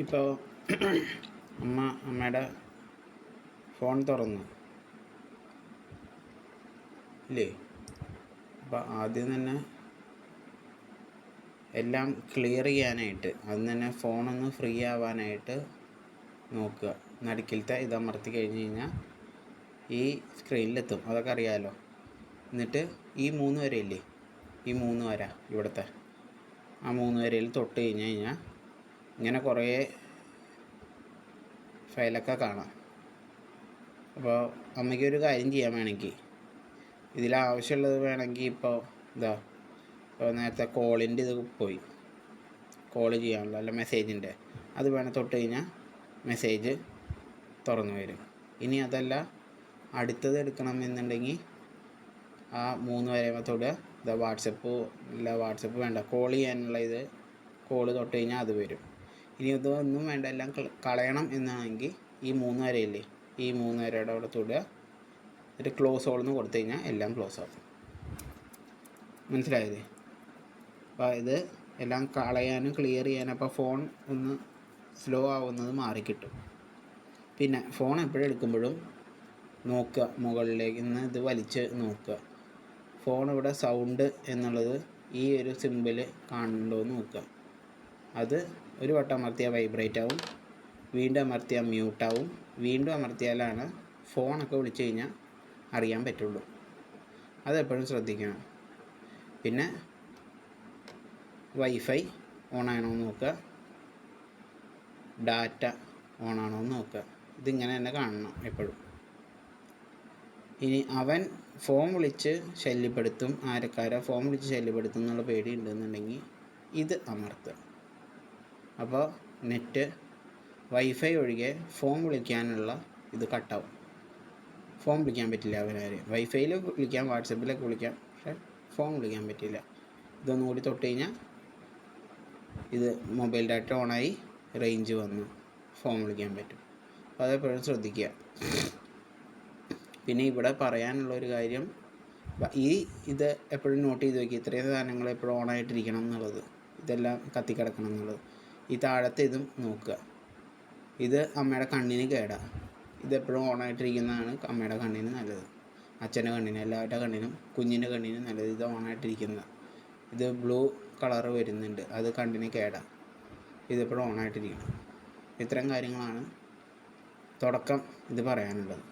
ഇപ്പോൾ അമ്മയുടെ ഫോൺ തുറന്നു ഇല്ലേ? അപ്പോൾ ആദ്യം തന്നെ എല്ലാം ക്ലിയർ ചെയ്യാനായിട്ട് ആദ്യം തന്നെ ഫോണൊന്ന് ഫ്രീ ആവാനായിട്ട് നോക്കുക. നടുക്കിലത്തെ ഇതമർത്തി കഴിഞ്ഞ് കഴിഞ്ഞാൽ ഈ സ്ക്രീനിലെത്തും, അതൊക്കെ അറിയാമല്ലോ. എന്നിട്ട് ഈ 3 വരയില്ലേ, ഈ 3 വര ഇവിടുത്തെ ആ 3 വരയിൽ തൊട്ട് കഴിഞ്ഞാൽ ഇങ്ങനെ കുറേ ഫയലൊക്കെ കാണാം. അപ്പോൾ അമ്മയ്ക്കൊരു കാര്യം ചെയ്യാൻ വേണമെങ്കിൽ ഇതിലാവശ്യമുള്ളത് വേണമെങ്കിൽ ഇപ്പോൾ നേരത്തെ കോളിൻ്റെ ഇത് പോയി, കോൾ ചെയ്യാനുള്ള അല്ല മെസ്സേജിൻ്റെ അത് വേണം തൊട്ട് കഴിഞ്ഞാൽ മെസ്സേജ് തുറന്നു വരും. ഇനി അതല്ല അടുത്തത് എടുക്കണം എന്നുണ്ടെങ്കിൽ ആ 3 വരെ തൊടുക. വാട്സപ്പ് വേണ്ട, കോൾ ചെയ്യാനുള്ള ഇത് കോൾ തൊട്ട് കഴിഞ്ഞാൽ അത് വരും. ഇനി ഇതൊന്നും വേണ്ട, എല്ലാം കളയണം എന്നാണെങ്കിൽ ഈ 3 വരയില്ലേ, ഈ 3 വരയുടെ അവിടെ തൊടുക. എന്നിട്ട് ക്ലോസ് ഓൾ എന്ന് കൊടുത്തു കഴിഞ്ഞാൽ എല്ലാം ക്ലോസ് ആവും. മനസ്സിലായത്? അപ്പോൾ ഇത് എല്ലാം കളയാനും ക്ലിയർ ചെയ്യാനും അപ്പോൾ ഫോൺ ഒന്ന് സ്ലോ ആവുന്നത് മാറിക്കിട്ടും. പിന്നെ ഫോൺ എപ്പോഴും എടുക്കുമ്പോഴും നോക്കുക, മുകളിലേക്ക് ഇന്ന് ഇത് വലിച്ച് നോക്കുക. ഫോൺ ഇവിടെ സൗണ്ട് എന്നുള്ളത് ഈ ഒരു സിമ്പിൾ കാണുന്നുണ്ടോ എന്ന് നോക്കുക. അത് ഒരു വട്ടം അമർത്തിയാൽ വൈബ്രേറ്റ് ആവും, വീണ്ടും അമർത്തിയാൽ മ്യൂട്ടാവും, വീണ്ടും അമർത്തിയാലാണ് ഫോണൊക്കെ വിളിച്ചു കഴിഞ്ഞാൽ അറിയാൻ പറ്റുള്ളൂ. അതെപ്പോഴും ശ്രദ്ധിക്കണം. പിന്നെ വൈഫൈ ഓണാണോ എന്ന് നോക്കുക, ഡാറ്റ ഓണാണോ എന്ന് നോക്കുക. ഇതിങ്ങനെ തന്നെ കാണണം എപ്പോഴും. ഇനി അവൻ ഫോൺ വിളിച്ച് ശല്യപ്പെടുത്തും, ഫോൺ വിളിച്ച് ശല്യപ്പെടുത്തും എന്നുള്ള പേടി ഉണ്ടെന്നുണ്ടെങ്കിൽ ഇത് അമർത്തുക. അപ്പോൾ നെറ്റ് വൈഫൈ ഒഴികെ ഫോൺ വിളിക്കാനുള്ള ഇത് കട്ടാവും. ഫോൺ വിളിക്കാൻ പറ്റില്ല അവനാരും. വൈഫൈയിൽ വിളിക്കാം, വാട്സപ്പിലൊക്കെ വിളിക്കാം, പക്ഷേ ഫോൺ വിളിക്കാൻ പറ്റില്ല. ഇതൊന്നും കൂടി തൊട്ട് കഴിഞ്ഞാൽ ഇത് മൊബൈൽ ഡാറ്റ ഓണായി, റേഞ്ച് വന്നു, ഫോൺ വിളിക്കാൻ പറ്റും. അപ്പോൾ അതെപ്പോഴും ശ്രദ്ധിക്കുക. പിന്നെ ഇവിടെ പറയാനുള്ളൊരു കാര്യം, ഇത് എപ്പോഴും നോട്ട് ചെയ്ത് വയ്ക്കുക. ഇത്രയും സാധനങ്ങൾ എപ്പോഴും ഓണായിട്ടിരിക്കണം എന്നുള്ളത്, ഇതെല്ലാം കത്തിക്കിടക്കണം എന്നുള്ളത്. ഈ താഴത്തെ ഇതും നോക്കുക. ഇത് അമ്മയുടെ കണ്ണിന് കേടാണ്. ഇതെപ്പോഴും ഓണായിട്ടിരിക്കുന്നതാണ് അമ്മയുടെ കണ്ണിന് നല്ലത്, അച്ഛൻ്റെ കണ്ണിന്, എല്ലാവരുടെ കണ്ണിനും, കുഞ്ഞിൻ്റെ കണ്ണിനും നല്ലത് ഇത് ഓണായിട്ടിരിക്കുന്നത്. ഇത് ബ്ലൂ കളറ് വരുന്നുണ്ട്, അത് കണ്ണിന് കേടാണ്. ഇതെപ്പോഴും ഓണായിട്ടിരിക്കണം. ഇത്തരം കാര്യങ്ങളാണ് തുടക്കം ഇത് പറയാനുള്ളത്.